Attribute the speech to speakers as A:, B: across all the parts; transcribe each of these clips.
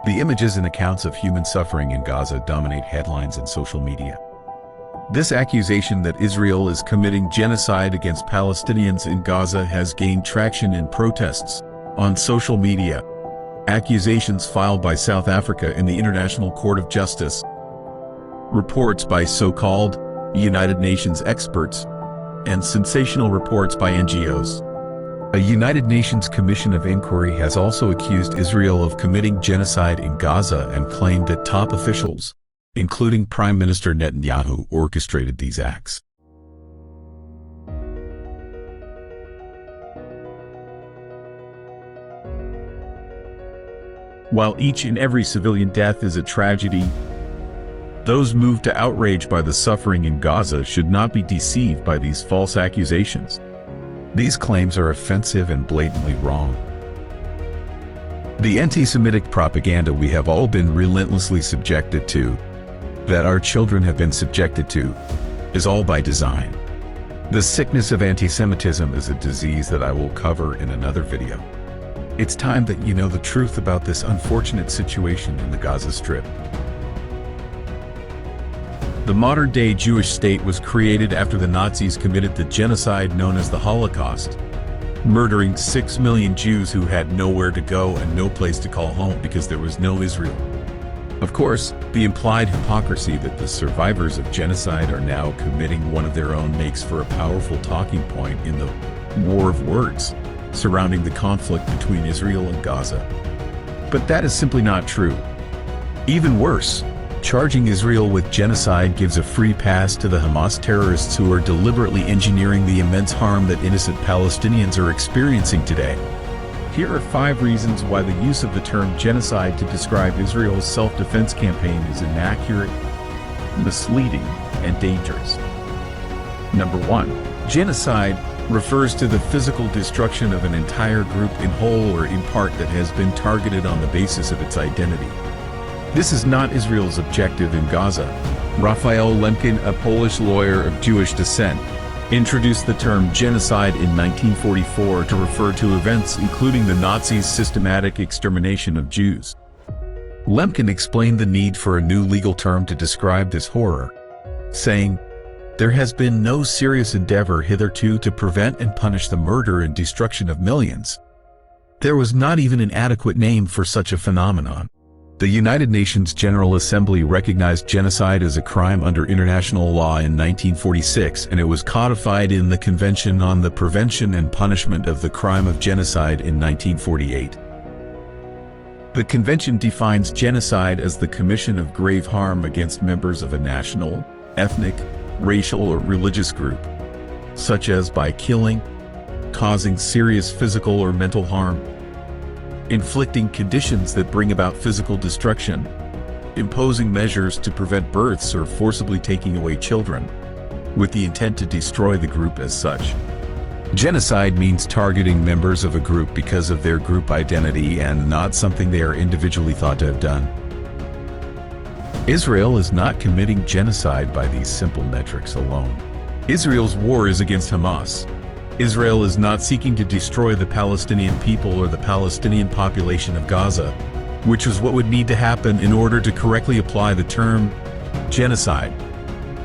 A: The images and accounts of human suffering in Gaza dominate headlines and social media. This accusation that Israel is committing genocide against Palestinians in Gaza has gained traction in protests on social media. Accusations filed by South Africa in the International Court of Justice, reports by so-called United Nations experts, and sensational reports by NGOs. A United Nations Commission of Inquiry has also accused Israel of committing genocide in Gaza and claimed that top officials, including Prime Minister Netanyahu, orchestrated these acts. While each and every civilian death is a tragedy, those moved to outrage by the suffering in Gaza should not be deceived by these false accusations. These claims are offensive and blatantly wrong. The anti-Semitic propaganda we have all been relentlessly subjected to, that our children have been subjected to, is all by design. The sickness of anti-Semitism is a disease that I will cover in another video. It's time that you know the truth about this unfortunate situation in the Gaza Strip. The modern-day Jewish state was created after the Nazis committed the genocide known as the Holocaust, murdering 6 million Jews who had nowhere to go and no place to call home because there was no Israel. Of course, the implied hypocrisy that the survivors of genocide are now committing one of their own makes for a powerful talking point in the war of words surrounding the conflict between Israel and Gaza. But that is simply not true. Even worse, charging Israel with genocide gives a free pass to the Hamas terrorists who are deliberately engineering the immense harm that innocent Palestinians are experiencing today. Here are 5 reasons why the use of the term genocide to describe Israel's self-defense campaign is inaccurate, misleading, and dangerous. Number 1. Genocide refers to the physical destruction of an entire group in whole or in part that has been targeted on the basis of its identity. This is not Israel's objective in Gaza. Raphael Lemkin, a Polish lawyer of Jewish descent, introduced the term genocide in 1944 to refer to events including the Nazis' systematic extermination of Jews. Lemkin explained the need for a new legal term to describe this horror, saying, "There has been no serious endeavor hitherto to prevent and punish the murder and destruction of millions. There was not even an adequate name for such a phenomenon." The United Nations General Assembly recognized genocide as a crime under international law in 1946, and it was codified in the Convention on the Prevention and Punishment of the Crime of Genocide in 1948. The convention defines genocide as the commission of grave harm against members of a national, ethnic, racial, or religious group, such as by killing, causing serious physical or mental harm, inflicting conditions that bring about physical destruction, imposing measures to prevent births or forcibly taking away children, with the intent to destroy the group as such. Genocide means targeting members of a group because of their group identity and not something they are individually thought to have done. Israel is not committing genocide by these simple metrics alone. Israel's war is against Hamas. Israel is not seeking to destroy the Palestinian people or the Palestinian population of Gaza, which is what would need to happen in order to correctly apply the term genocide.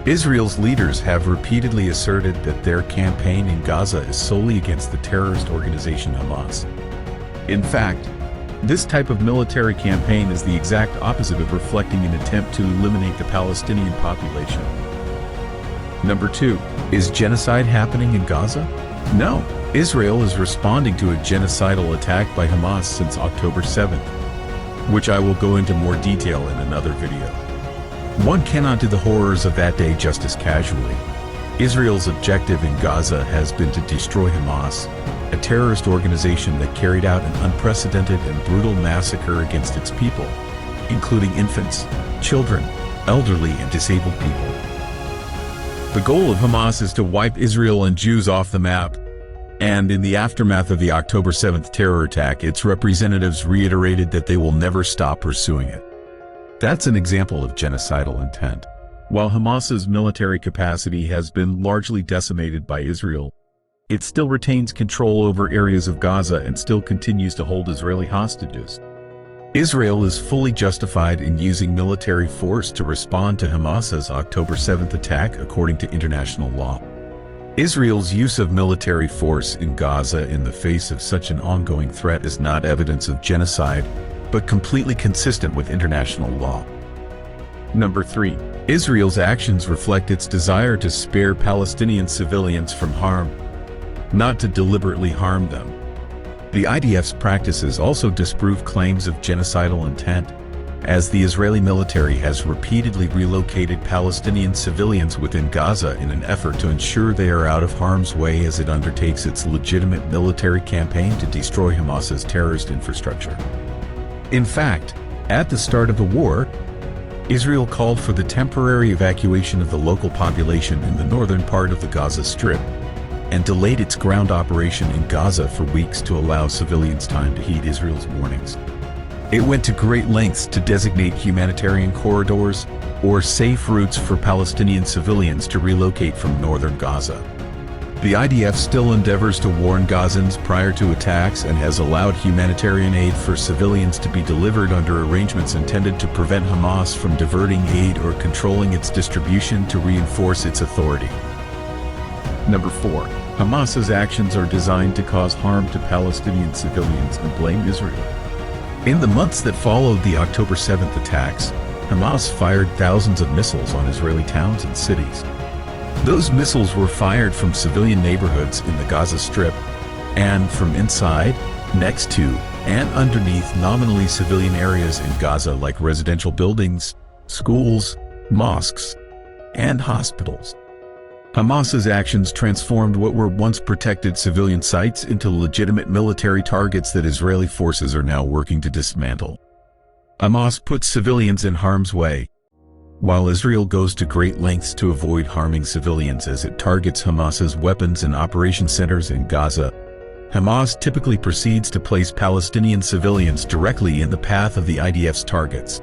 A: Israel's leaders have repeatedly asserted that their campaign in Gaza is solely against the terrorist organization Hamas. In fact, this type of military campaign is the exact opposite of reflecting an attempt to eliminate the Palestinian population. Number 2. Is genocide happening in Gaza? No. Israel is responding to a genocidal attack by Hamas since October 7th, which I will go into more detail in another video. One cannot do the horrors of that day just as casually. Israel's objective in Gaza has been to destroy Hamas, a terrorist organization that carried out an unprecedented and brutal massacre against its people, including infants, children, elderly, and disabled people. The goal of Hamas is to wipe Israel and Jews off the map, and in the aftermath of the October 7th terror attack, its representatives reiterated that they will never stop pursuing it. That's an example of genocidal intent. While Hamas's military capacity has been largely decimated by Israel, it still retains control over areas of Gaza and still continues to hold Israeli hostages. Israel is fully justified in using military force to respond to Hamas's October 7th attack according to international law. Israel's use of military force in Gaza in the face of such an ongoing threat is not evidence of genocide, but completely consistent with international law. Number 3. Israel's actions reflect its desire to spare Palestinian civilians from harm, not to deliberately harm them. The IDF's practices also disprove claims of genocidal intent, as the Israeli military has repeatedly relocated Palestinian civilians within Gaza in an effort to ensure they are out of harm's way as it undertakes its legitimate military campaign to destroy Hamas's terrorist infrastructure. In fact, at the start of the war, Israel called for the temporary evacuation of the local population in the northern part of the Gaza Strip, and delayed its ground operation in Gaza for weeks to allow civilians time to heed Israel's warnings. It went to great lengths to designate humanitarian corridors or safe routes for Palestinian civilians to relocate from northern Gaza. The IDF still endeavors to warn Gazans prior to attacks and has allowed humanitarian aid for civilians to be delivered under arrangements intended to prevent Hamas from diverting aid or controlling its distribution to reinforce its authority. Number 4. Hamas's actions are designed to cause harm to Palestinian civilians and blame Israel. In the months that followed the October 7th attacks, Hamas fired thousands of missiles on Israeli towns and cities. Those missiles were fired from civilian neighborhoods in the Gaza Strip and from inside, next to, and underneath nominally civilian areas in Gaza like residential buildings, schools, mosques, and hospitals. Hamas's actions transformed what were once protected civilian sites into legitimate military targets that Israeli forces are now working to dismantle. Hamas puts civilians in harm's way, while Israel goes to great lengths to avoid harming civilians as it targets Hamas's weapons and operation centers in Gaza. Hamas typically proceeds to place Palestinian civilians directly in the path of the IDF's targets.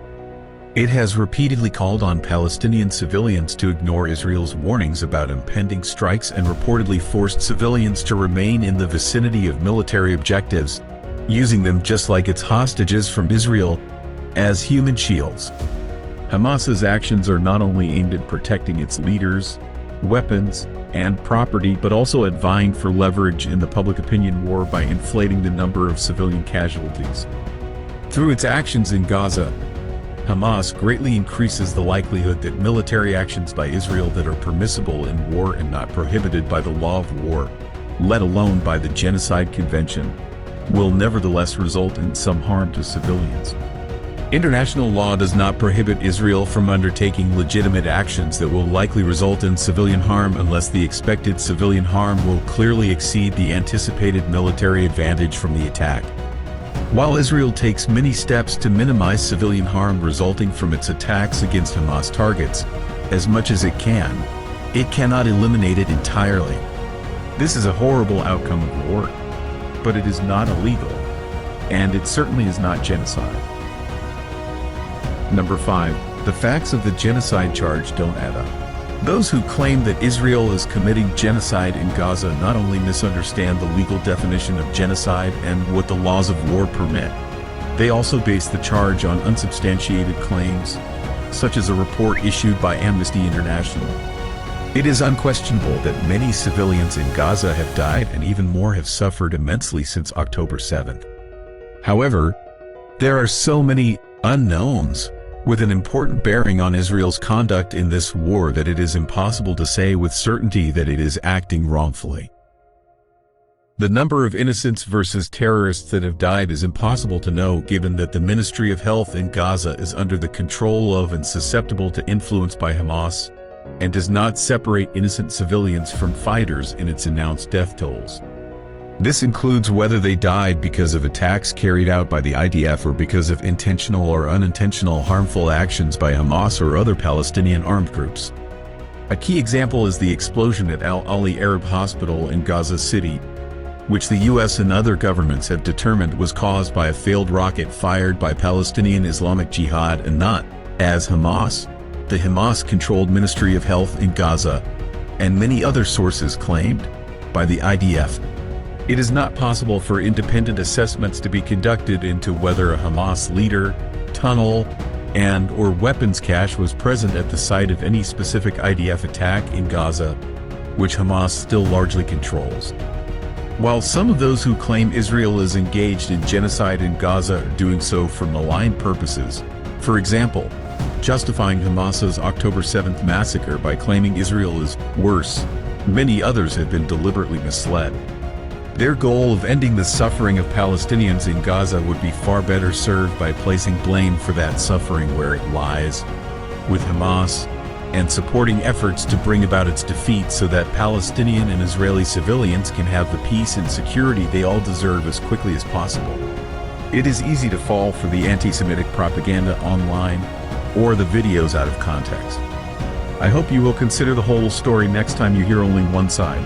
A: It has repeatedly called on Palestinian civilians to ignore Israel's warnings about impending strikes and reportedly forced civilians to remain in the vicinity of military objectives, using them just like its hostages from Israel as human shields. Hamas's actions are not only aimed at protecting its leaders, weapons, and property, but also at vying for leverage in the public opinion war by inflating the number of civilian casualties. Through its actions in Gaza, Hamas greatly increases the likelihood that military actions by Israel that are permissible in war and not prohibited by the law of war, let alone by the Genocide Convention, will nevertheless result in some harm to civilians. International law does not prohibit Israel from undertaking legitimate actions that will likely result in civilian harm unless the expected civilian harm will clearly exceed the anticipated military advantage from the attack. While Israel takes many steps to minimize civilian harm resulting from its attacks against Hamas targets, as much as it cannot eliminate it entirely. This is a horrible outcome of war, but it is not illegal, and it certainly is not genocide. Number 5. The facts of the genocide charge don't add up. Those who claim that Israel is committing genocide in Gaza not only misunderstand the legal definition of genocide and what the laws of war permit, they also base the charge on unsubstantiated claims, such as a report issued by Amnesty International. It is unquestionable that many civilians in Gaza have died and even more have suffered immensely since October 7th. However, there are so many unknowns with an important bearing on Israel's conduct in this war that it is impossible to say with certainty that it is acting wrongfully. The number of innocents versus terrorists that have died is impossible to know, given that the Ministry of Health in Gaza is under the control of and susceptible to influence by Hamas, and does not separate innocent civilians from fighters in its announced death tolls. This includes whether they died because of attacks carried out by the IDF or because of intentional or unintentional harmful actions by Hamas or other Palestinian armed groups. A key example is the explosion at Al-Ali Arab Hospital in Gaza City, which the US and other governments have determined was caused by a failed rocket fired by Palestinian Islamic Jihad and not, as Hamas, the Hamas-controlled Ministry of Health in Gaza, and many other sources claimed, by the IDF. It is not possible for independent assessments to be conducted into whether a Hamas leader, tunnel, and/or weapons cache was present at the site of any specific IDF attack in Gaza, which Hamas still largely controls. While some of those who claim Israel is engaged in genocide in Gaza are doing so for malign purposes, for example, justifying Hamas's October 7th massacre by claiming Israel is worse, many others have been deliberately misled. Their goal of ending the suffering of Palestinians in Gaza would be far better served by placing blame for that suffering where it lies, with Hamas, and supporting efforts to bring about its defeat so that Palestinian and Israeli civilians can have the peace and security they all deserve as quickly as possible. It is easy to fall for the anti-Semitic propaganda online or the videos out of context. I hope you will consider the whole story next time you hear only one side.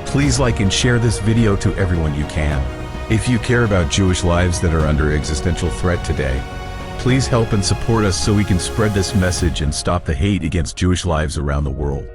A: Please like and share this video to everyone you can. If you care about Jewish lives that are under existential threat today, please help and support us so we can spread this message and stop the hate against Jewish lives around the world.